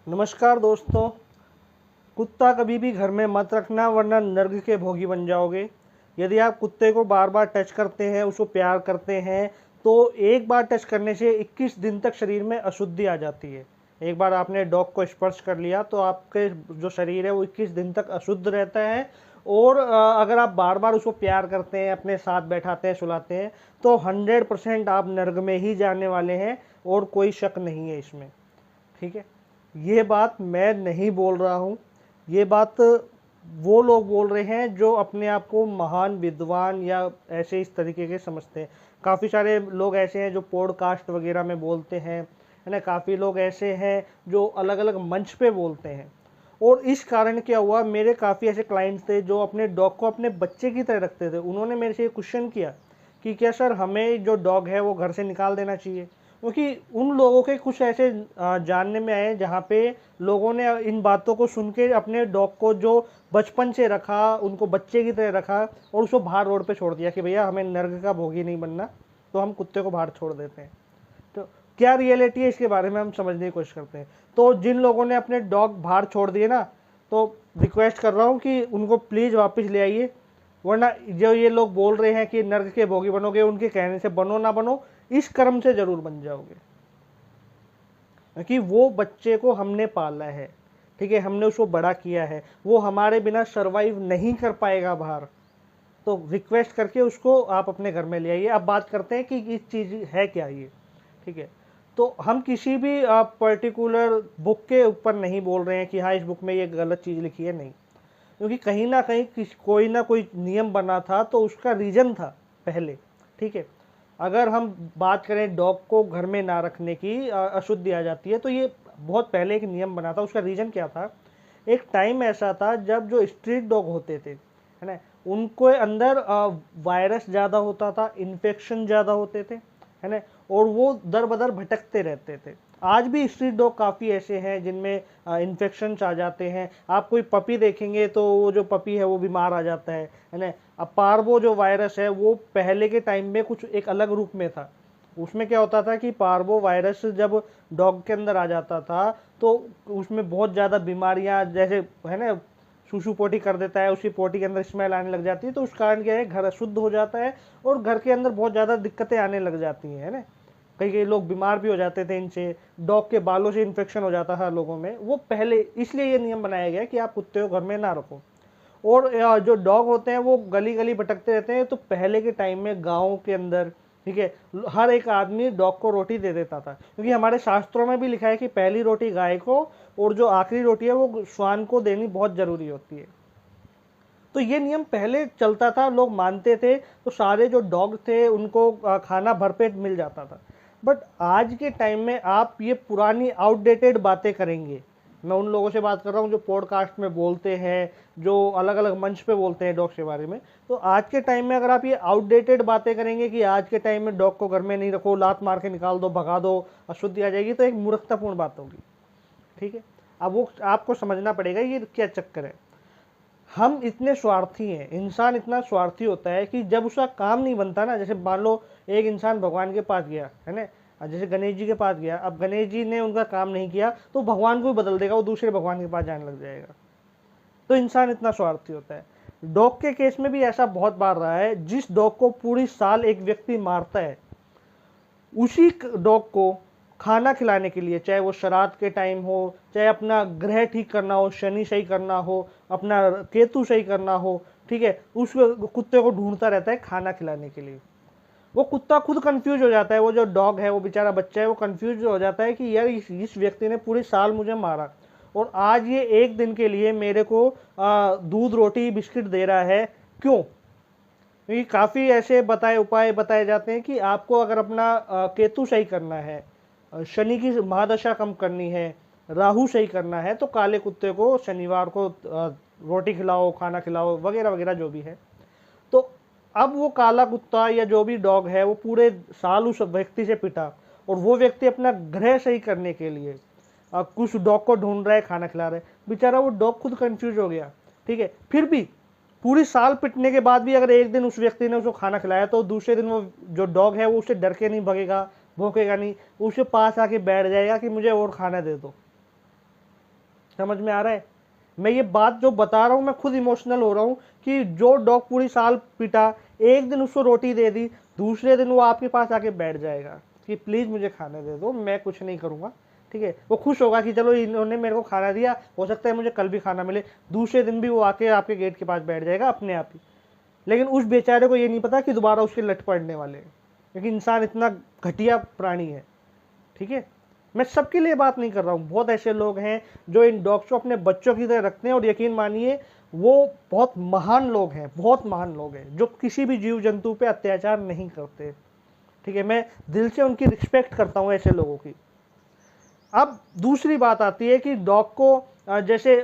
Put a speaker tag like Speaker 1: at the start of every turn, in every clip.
Speaker 1: नमस्कार दोस्तों। कुत्ता कभी भी घर में मत रखना वरना नर्क के भोगी बन जाओगे। यदि आप कुत्ते को बार बार टच करते हैं, उसको प्यार करते हैं, तो एक बार टच करने से 21 दिन तक शरीर में अशुद्धि आ जाती है। एक बार आपने डॉग को स्पर्श कर लिया तो आपके जो शरीर है वो 21 दिन तक अशुद्ध रहता है। और अगर आप बार बार उसको प्यार करते हैं, अपने साथ बैठाते हैं, सुलाते हैं, तो 100% आप नर्क में ही जाने वाले हैं और कोई शक नहीं है इसमें। ठीक है, ये बात मैं नहीं बोल रहा हूँ, ये बात वो लोग बोल रहे हैं जो अपने आप को महान विद्वान या ऐसे इस तरीके के समझते हैं। काफ़ी सारे लोग ऐसे हैं जो पॉडकास्ट वगैरह में बोलते हैं, है ना। काफ़ी लोग ऐसे हैं जो अलग अलग मंच पे बोलते हैं। और इस कारण क्या हुआ, मेरे काफ़ी ऐसे क्लाइंट्स थे जो अपने डॉग को अपने बच्चे की तरह रखते थे। उन्होंने मेरे से ये क्वेश्चन किया कि क्या सर हमें जो डॉग है वो घर से निकाल देना चाहिए, क्योंकि उन लोगों के कुछ ऐसे जानने में आए जहाँ पे लोगों ने इन बातों को सुन के अपने डॉग को जो बचपन से रखा, उनको बच्चे की तरह रखा, और उसको बाहर रोड पे छोड़ दिया कि भैया हमें नर्क का भोगी नहीं बनना, तो हम कुत्ते को बाहर छोड़ देते हैं। तो क्या रियलिटी है इसके बारे में हम समझने की कोशिश करते हैं। तो जिन लोगों ने अपने डॉग बाहर छोड़ दिए ना, तो रिक्वेस्ट कर रहा हूँ कि उनको प्लीज़ वापस ले आइए, वरना जो ये लोग बोल रहे हैं कि नर्क के भोगी बनोगे, उनके कहने से बनो ना बनो, इस कर्म से जरूर बन जाओगे। क्योंकि वो बच्चे को हमने पाला है, ठीक है, हमने उसको बड़ा किया है, वो हमारे बिना सरवाइव नहीं कर पाएगा बाहर। तो रिक्वेस्ट करके उसको आप अपने घर में ले आइए। अब बात करते हैं कि इस चीज़ है क्या ये। ठीक है, तो हम किसी भी पर्टिकुलर बुक के ऊपर नहीं बोल रहे हैं कि हाँ इस बुक में ये गलत चीज़ लिखी है, नहीं। क्योंकि कहीं ना कहीं कोई ना कोई नियम बना था, तो उसका रीज़न था पहले। ठीक है, अगर हम बात करें डॉग को घर में ना रखने की, अशुद्धि आ जाती है, तो ये बहुत पहले एक नियम बना था। उसका रीज़न क्या था, एक टाइम ऐसा था जब जो स्ट्रीट डॉग होते थे, है ना, उनको अंदर वायरस ज़्यादा होता था, इन्फेक्शन ज़्यादा होते थे, है ना, और वो दर बदर भटकते रहते थे। आज भी स्ट्रीट डॉग काफ़ी ऐसे हैं जिनमें इन्फेक्शन आ जाते हैं। आप कोई पपी देखेंगे तो वो जो पपी है वो बीमार आ जाता है ना। अब पार्वो जो वायरस है वो पहले के टाइम में कुछ एक अलग रूप में था। उसमें क्या होता था कि पार्वो वायरस जब डॉग के अंदर आ जाता था तो उसमें बहुत ज़्यादा बीमारियां, जैसे है ना, सुसु पोटी कर देता है, उसकी पोटी के अंदर स्मेल आने लग जाती है, तो उस कारण क्या है, घर अशुद्ध हो जाता है और घर के अंदर बहुत ज़्यादा दिक्कतें आने लग जाती हैं, है ना। कई कई लोग बीमार भी हो जाते थे इनसे, डॉग के बालों से इन्फेक्शन हो जाता था लोगों में। वो पहले इसलिए ये नियम बनाया गया कि आप कुत्ते को घर में ना रखो। और जो डॉग होते हैं वो गली गली भटकते रहते हैं। तो पहले के टाइम में गाँव के अंदर, ठीक है, हर एक आदमी डॉग को रोटी दे देता था, क्योंकि हमारे शास्त्रों में भी लिखा है कि पहली रोटी गाय को और जो आखिरी रोटी है वो श्वान को देनी बहुत ज़रूरी होती है। तो ये नियम पहले चलता था, लोग मानते थे, तो सारे जो डॉग थे उनको खाना भरपेट मिल जाता था। बट आज के टाइम में आप ये पुरानी आउटडेटेड बातें करेंगे, मैं उन लोगों से बात कर रहा हूँ जो पॉडकास्ट में बोलते हैं, जो अलग अलग मंच पे बोलते हैं डॉग के बारे में, तो आज के टाइम में अगर आप ये आउटडेटेड बातें करेंगे कि आज के टाइम में डॉग को घर में नहीं रखो, लात मार के निकाल दो, भगा दो, अशुद्धि आ जाएगी, तो एक मूर्खतापूर्ण बात होगी। ठीक है, अब वो आपको समझना पड़ेगा ये क्या चक्कर है। हम इतने स्वार्थी हैं, इंसान इतना स्वार्थी होता है कि जब उसका काम नहीं बनता ना, जैसे मान लो एक इंसान भगवान के पास गया, है ना, जैसे गणेश जी के पास गया, अब गणेश जी ने उनका काम नहीं किया तो भगवान को भी बदल देगा, वो दूसरे भगवान के पास जाने लग जाएगा। तो इंसान इतना स्वार्थी होता है। डॉग के केस में भी ऐसा बहुत बार रहा है, जिस डॉग को पूरी साल एक व्यक्ति मारता है, उसी डॉग को खाना खिलाने के लिए, चाहे वो श्राद्ध के टाइम हो, चाहे अपना ग्रह ठीक करना हो, शनि सही करना हो, अपना केतु सही करना हो, ठीक है, उस कुत्ते को ढूंढता रहता है खाना खिलाने के लिए। वो कुत्ता खुद कंफ्यूज हो जाता है, वो जो डॉग है, वो बेचारा बच्चा है, वो कंफ्यूज हो जाता है कि यार इस व्यक्ति ने पूरी साल मुझे मारा और आज ये एक दिन के लिए मेरे को दूध रोटी बिस्किट दे रहा है, क्यों? क्योंकि काफ़ी ऐसे उपाय बताए जाते हैं कि आपको अगर अपना केतु सही करना है, शनि की महादशा कम करनी है, राहु सही करना है, तो काले कुत्ते को शनिवार को रोटी खिलाओ, खाना खिलाओ, वगैरह वगैरह जो भी है। तो अब वो काला कुत्ता या जो भी डॉग है वो पूरे साल उस व्यक्ति से पिटा, और वो व्यक्ति अपना ग्रह सही करने के लिए कुछ डॉग को ढूंढ रहा है, खाना खिला रहा है, बेचारा वो डॉग खुद कंफ्यूज हो गया। ठीक है, फिर भी पूरी साल पिटने के बाद भी अगर एक दिन उस व्यक्ति ने उसको खाना खिलाया, तो दूसरे दिन वो जो डॉग है वो उससे डर के नहीं भगेगा, भौंकेगा नहीं, उसके पास आके बैठ जाएगा कि मुझे और खाना दे दो। समझ में आ रहा है? मैं ये बात जो बता रहा हूँ मैं खुद इमोशनल हो रहा हूँ कि जो डॉग पूरी साल पीटा, एक दिन उसको रोटी दे दी, दूसरे दिन वो आपके पास आके बैठ जाएगा कि प्लीज़ मुझे खाने दे दो, मैं कुछ नहीं करूँगा, ठीक है। वो खुश होगा कि चलो इन्होंने मेरे को खाना दिया, हो सकता है मुझे कल भी खाना मिले, दूसरे दिन भी वो आके आपके गेट के पास बैठ जाएगा अपने आप ही। लेकिन उस बेचारे को ये नहीं पता कि दोबारा उसके लट पड़ने वाले हैं, क्योंकि इंसान इतना घटिया प्राणी है, ठीक है। मैं सबके लिए बात नहीं कर रहा हूँ, बहुत ऐसे लोग हैं जो इन डॉग्स को अपने बच्चों की तरह रखते हैं, और यकीन मानिए वो बहुत महान लोग हैं, बहुत महान लोग हैं जो किसी भी जीव जंतु पे अत्याचार नहीं करते, ठीक है। मैं दिल से उनकी रिस्पेक्ट करता हूँ ऐसे लोगों की। अब दूसरी बात आती है कि डॉग को जैसे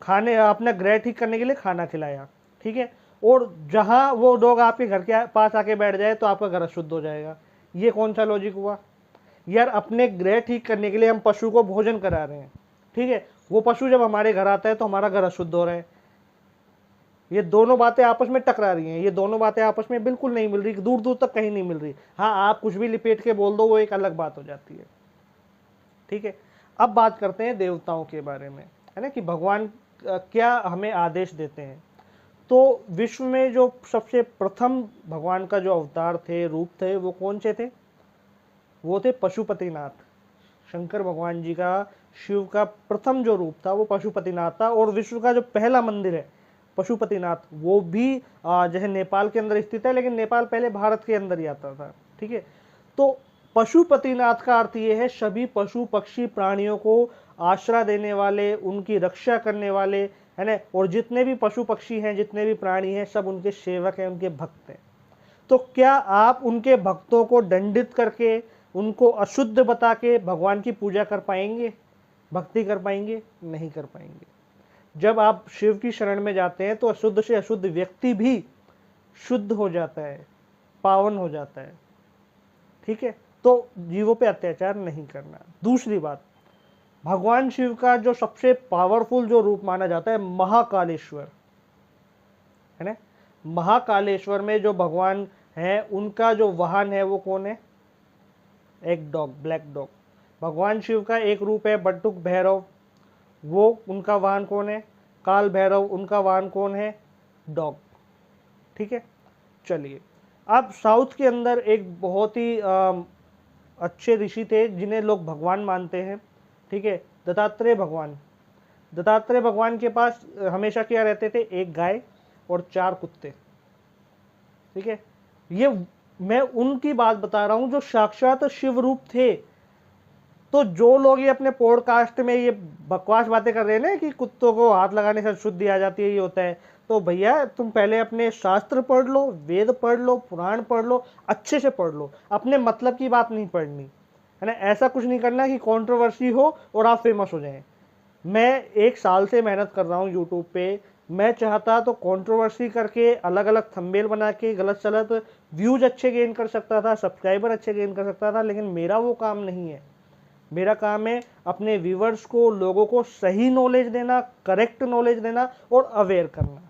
Speaker 1: खाने अपना ग्रह ठीक करने के लिए खाना खिलाया, ठीक है, और जहाँ वो डॉग आपके घर के पास आके बैठ जाए तो आपका घर अशुद्ध हो जाएगा। ये कौन सा लॉजिक हुआ यार? अपने ग्रह ठीक करने के लिए हम पशु को भोजन करा रहे हैं, ठीक है, वो पशु जब हमारे घर आता है तो हमारा घर अशुद्ध हो रहा है। ये दोनों बातें आपस में टकरा रही हैं, ये दोनों बातें आपस में बिल्कुल नहीं मिल रही, दूर दूर तक कहीं नहीं मिल रही। हाँ, आप कुछ भी लिपेट के बोल दो वो एक अलग बात हो जाती है, ठीक है। अब बात करते हैं देवताओं के बारे में, है ना, कि भगवान क्या हमें आदेश देते हैं। तो विश्व में जो सबसे प्रथम भगवान का जो अवतार थे, रूप थे, वो कौन से थे? वो थे पशुपतिनाथ। शंकर भगवान जी का, शिव का प्रथम जो रूप था वो पशुपतिनाथ था। और विश्व का जो पहला मंदिर है पशुपतिनाथ, वो भी जो है नेपाल के अंदर स्थित है, लेकिन नेपाल पहले भारत के अंदर ही आता था, ठीक है। तो पशुपतिनाथ का अर्थ ये है सभी पशु पक्षी प्राणियों को आश्रय देने वाले, उनकी रक्षा करने वाले, है ना, और जितने भी पशु पक्षी हैं, जितने भी प्राणी हैं, सब उनके सेवक हैं, उनके भक्त हैं। तो क्या आप उनके भक्तों को दंडित करके, उनको अशुद्ध बता के भगवान की पूजा कर पाएंगे, भक्ति कर पाएंगे? नहीं कर पाएंगे। जब आप शिव की शरण में जाते हैं तो अशुद्ध से अशुद्ध व्यक्ति भी शुद्ध हो जाता है, पावन हो जाता है, ठीक है। तो जीवों पे अत्याचार नहीं करना। दूसरी बात, भगवान शिव का जो सबसे पावरफुल जो रूप माना जाता है महाकालेश्वर, है ना, महाकालेश्वर में जो भगवान है उनका जो वाहन है वो कौन है? एक डॉग, ब्लैक डॉग। भगवान शिव का एक रूप है बटुक भैरव, वो उनका वाहन कौन है? काल भैरव, उनका वाहन कौन है? डॉग, ठीक है। चलिए, अब साउथ के अंदर एक बहुत ही अच्छे ऋषि थे जिन्हें लोग भगवान मानते हैं, ठीक है, दत्तात्रेय भगवान। दत्तात्रेय भगवान के पास हमेशा क्या रहते थे? एक गाय और 4 कुत्ते, ठीक है। ये मैं उनकी बात बता रहा हूं जो साक्षात शिव रूप थे। तो जो लोग ये अपने पॉडकास्ट में ये बकवास बातें कर रहे हैं ना कि कुत्तों को हाथ लगाने से शुद्धि आ जाती है, ये होता है, तो भैया तुम पहले अपने शास्त्र पढ़ लो, वेद पढ़ लो, पुराण पढ़ लो, अच्छे से पढ़ लो, अपने मतलब की बात नहीं पढ़नी, है ना। ऐसा कुछ नहीं करना कि कंट्रोवर्सी हो और आप फेमस हो जाएं। मैं 1 साल से मेहनत कर रहा हूँ यूट्यूब पे, मैं चाहता तो कंट्रोवर्सी करके अलग अलग थंबनेल बना के गलत सलत व्यूज अच्छे गेन कर सकता था, सब्सक्राइबर अच्छे गेन कर सकता था, लेकिन मेरा वो काम नहीं है। मेरा काम है अपने व्यूवर्स को, लोगों को सही नॉलेज देना, करेक्ट नॉलेज देना और अवेयर करना,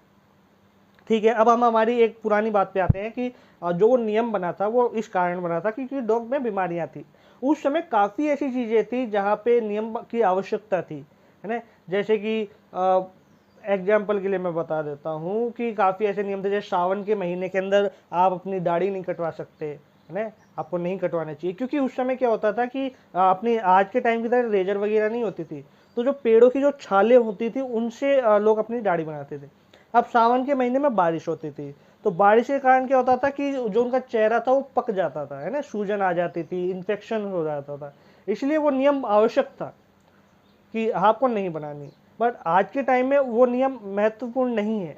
Speaker 1: ठीक है। अब हम हमारी एक पुरानी बात पे आते हैं कि जो वो नियम बना था वो इस कारण बना था क्योंकि डॉग में बीमारियां थी। उस समय काफ़ी ऐसी चीज़ें थी जहाँ पे नियम की आवश्यकता थी, है ना। जैसे कि एग्जाम्पल के लिए मैं बता देता हूँ कि काफ़ी ऐसे नियम थे, जैसे सावन के महीने के अंदर आप अपनी दाढ़ी नहीं कटवा सकते, है ना, आपको नहीं कटवाना चाहिए, क्योंकि उस समय क्या होता था कि अपनी आज के टाइम की तरह रेजर वगैरह नहीं होती थी, तो जो पेड़ों की जो छालें होती थी उनसे लोग अपनी दाढ़ी बनाते थे। अब सावन के महीने में बारिश होती थी, तो बारिश के कारण क्या होता था कि जो उनका चेहरा था वो पक जाता था, है ना, सूजन आ जाती थी, इन्फेक्शन हो जाता था, इसलिए वो नियम आवश्यक था कि आपको नहीं बनानी। बट आज के टाइम में वो नियम महत्वपूर्ण नहीं है,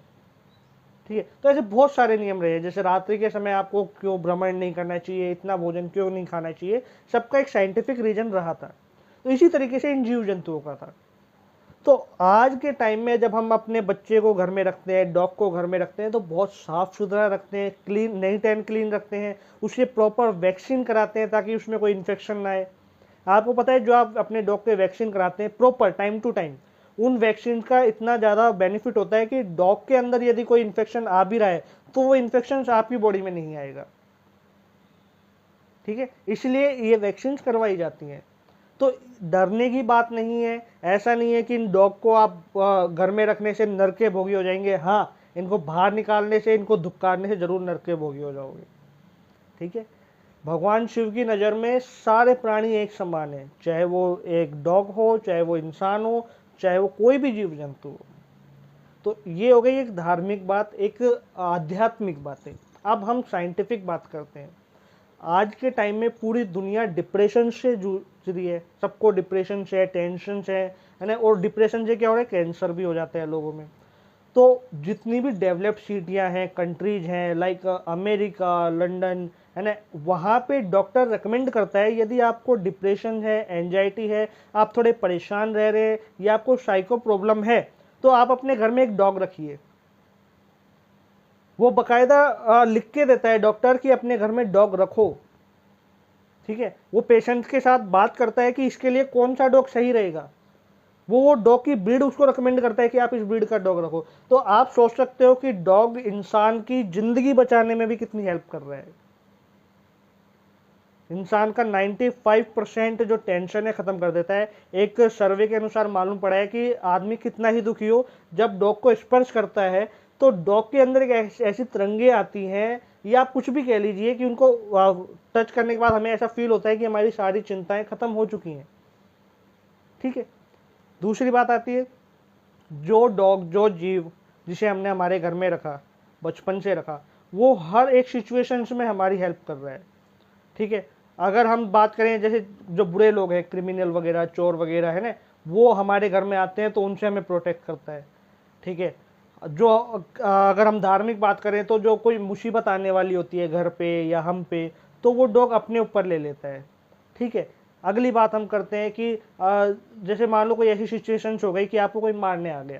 Speaker 1: ठीक है। तो ऐसे बहुत सारे नियम रहे, जैसे रात्रि के समय आपको क्यों भ्रमण नहीं करना चाहिए, इतना भोजन क्यों नहीं खाना चाहिए, सबका एक साइंटिफिक रीजन रहा था। तो इसी तरीके से इन जीव जंतुओं का था। तो आज के टाइम में जब हम अपने बच्चे को घर में रखते हैं, डॉग को घर में रखते हैं, तो बहुत साफ सुथरा रखते हैं, क्लीन, नीट एंड क्लीन रखते हैं, उसे प्रॉपर वैक्सीन कराते हैं ताकि उसमें कोई इन्फेक्शन ना आए। आपको पता है जो आप अपने डॉग के वैक्सीन कराते हैं प्रॉपर टाइम टू टाइम, उन वैक्सीन का इतना ज़्यादा बेनिफिट होता है कि डॉग के अंदर यदि कोई इन्फेक्शन आ भी रहा है तो वो इन्फेक्शन आपकी बॉडी में नहीं आएगा, ठीक है। इसलिए ये वैक्सीन करवाई जाती हैं। तो डरने की बात नहीं है, ऐसा नहीं है कि इन डॉग को आप घर में रखने से नरक के भोगी हो जाएंगे। हाँ, इनको बाहर निकालने से, इनको धुक्कारने से जरूर नरक के भोगी हो जाओगे। ठीक है, भगवान शिव की नज़र में सारे प्राणी एक समान है, चाहे वो एक डॉग हो, चाहे वो इंसान हो, चाहे वो कोई भी जीव जंतु हो। तो ये हो गई एक धार्मिक बात, एक आध्यात्मिक बात है। अब हम साइंटिफिक बात करते हैं। आज के टाइम में पूरी दुनिया डिप्रेशन से जूझ रही है, सबको डिप्रेशन से, टेंशन से, है ना, और डिप्रेशन से क्या हो रहा है, कैंसर भी हो जाते हैं लोगों में। तो जितनी भी डेवलप्ड सिटियां हैं, कंट्रीज हैं, लाइक अमेरिका, लंदन, है ना, वहाँ पे डॉक्टर रेकमेंड करता है यदि आपको डिप्रेशन है, एंजाइटी है, आप थोड़े परेशान रह रहे हैं या आपको साइको प्रॉब्लम है, तो आप अपने घर में एक डॉग रखिए। वो बकायदा लिख के देता है डॉक्टर कि अपने घर में डॉग रखो। ठीक है, वो पेशेंट के साथ बात करता है कि इसके लिए कौन सा डॉग सही रहेगा। वो डॉग की ब्रीड उसको रेकमेंड करता है कि आप इस ब्रीड का डॉग रखो। तो आप सोच सकते हो कि डॉग इंसान की जिंदगी बचाने में भी कितनी हेल्प कर रहा है। इंसान का 95% जो टेंशन है खत्म कर देता है। एक सर्वे के अनुसार मालूम पड़ा है कि आदमी कितना ही दुखी हो, जब डॉग को स्पर्श करता है तो डॉग के अंदर एक ऐसी तरंगे आती हैं, या आप कुछ भी कह लीजिए, कि उनको टच करने के बाद हमें ऐसा फील होता है कि हमारी सारी चिंताएं खत्म हो चुकी हैं। ठीक है, दूसरी बात आती है, जो डॉग, जो जीव जिसे हमने हमारे घर में रखा, बचपन से रखा, वो हर एक सिचुएशंस में हमारी हेल्प कर रहा है। ठीक है, अगर हम बात करें जैसे जो बुरे लोग हैं, क्रिमिनल वगैरह, चोर वगैरह, है ना, वो हमारे घर में आते हैं तो उनसे हमें प्रोटेक्ट करता है। ठीक है, जो अगर हम धार्मिक बात करें तो जो कोई मुसीबत आने वाली होती है घर पे या हम पे, तो वो डॉग अपने ऊपर ले लेता है। ठीक है, अगली बात हम करते हैं कि जैसे मान लो कोई ऐसी सिचुएशंस हो गई कि आपको कोई मारने आ गया,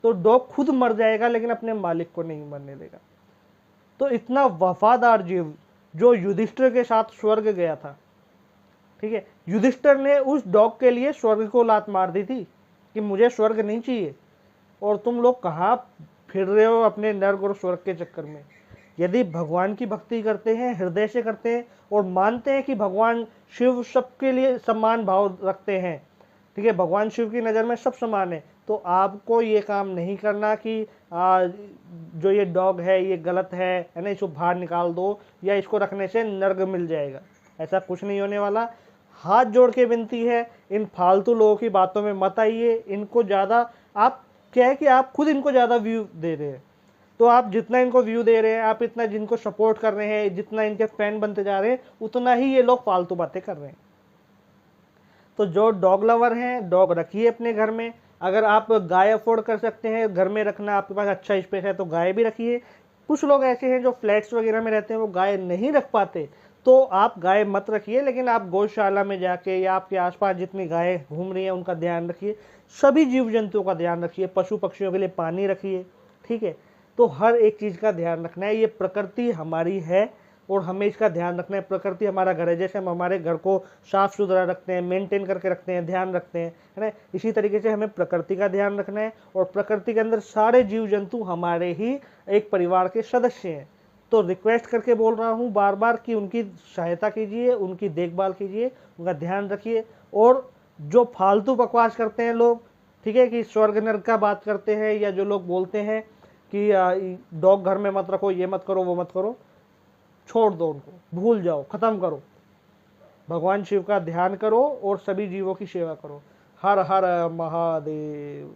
Speaker 1: तो डॉग खुद मर जाएगा लेकिन अपने मालिक को नहीं मरने देगा। तो इतना वफादार जीव जो युधिष्ठिर के साथ स्वर्ग गया था। ठीक है, युधिष्ठिर ने उस डॉग के लिए स्वर्ग को लात मार दी थी कि मुझे स्वर्ग नहीं चाहिए, और तुम लोग कहाँ फिर रहे हो अपने नर्क और स्वर्ग के चक्कर में। यदि भगवान की भक्ति करते हैं, हृदय से करते हैं, और मानते हैं कि भगवान शिव सबके लिए समान भाव रखते हैं, ठीक है, भगवान शिव की नज़र में सब समान है, तो आपको ये काम नहीं करना कि जो ये डॉग है ये गलत है ना, इसको बाहर निकाल दो या इसको रखने से नर्क मिल जाएगा। ऐसा कुछ नहीं होने वाला। हाथ जोड़ के विनती है, इन फालतू लोगों की बातों में मत आइए। इनको ज़्यादा, आप क्या है कि आप खुद इनको ज़्यादा व्यू दे रहे हैं, तो आप जितना इनको व्यू दे रहे हैं, आप इतना जिनको सपोर्ट कर रहे हैं, जितना इनके फैन बनते जा रहे हैं, उतना ही ये लोग फालतू बातें कर रहे हैं। तो जो डॉग लवर हैं, डॉग रखिए अपने घर में। अगर आप गाय अफोर्ड कर सकते हैं घर में रखना, आपके पास अच्छा स्पेस है, तो गाय भी रखिए। कुछ लोग ऐसे हैं जो फ्लैट्स वगैरह में रहते हैं, वो गाय नहीं रख पाते, तो आप गाय मत रखिए, लेकिन आप गौशाला में जाके या आपके आसपास जितनी गायें घूम रही हैं उनका ध्यान रखिए। सभी जीव जंतुओं का ध्यान रखिए, पशु पक्षियों के लिए पानी रखिए। ठीक है, तो हर एक चीज़ का ध्यान रखना है। ये प्रकृति हमारी है और हमें इसका ध्यान रखना है। प्रकृति हमारा घर है, जैसे हम हमारे घर को साफ सुथरा रखते हैं, मेंटेन करके रखते हैं, ध्यान रखते हैं, है ना, इसी तरीके से हमें प्रकृति का ध्यान रखना है। और प्रकृति के अंदर सारे जीव जंतु हमारे ही एक परिवार के सदस्य हैं। तो रिक्वेस्ट करके बोल रहा हूँ बार बार कि उनकी सहायता कीजिए, उनकी देखभाल कीजिए, उनका ध्यान रखिए। और जो फालतू बकवास करते हैं लोग, ठीक है, कि स्वर्ग नर्क का बात करते हैं, या जो लोग बोलते हैं कि डॉग घर में मत रखो, ये मत करो, वो मत करो, छोड़ दो उनको, भूल जाओ, खत्म करो। भगवान शिव का ध्यान करो और सभी जीवों की सेवा करो। हर हर महादेव।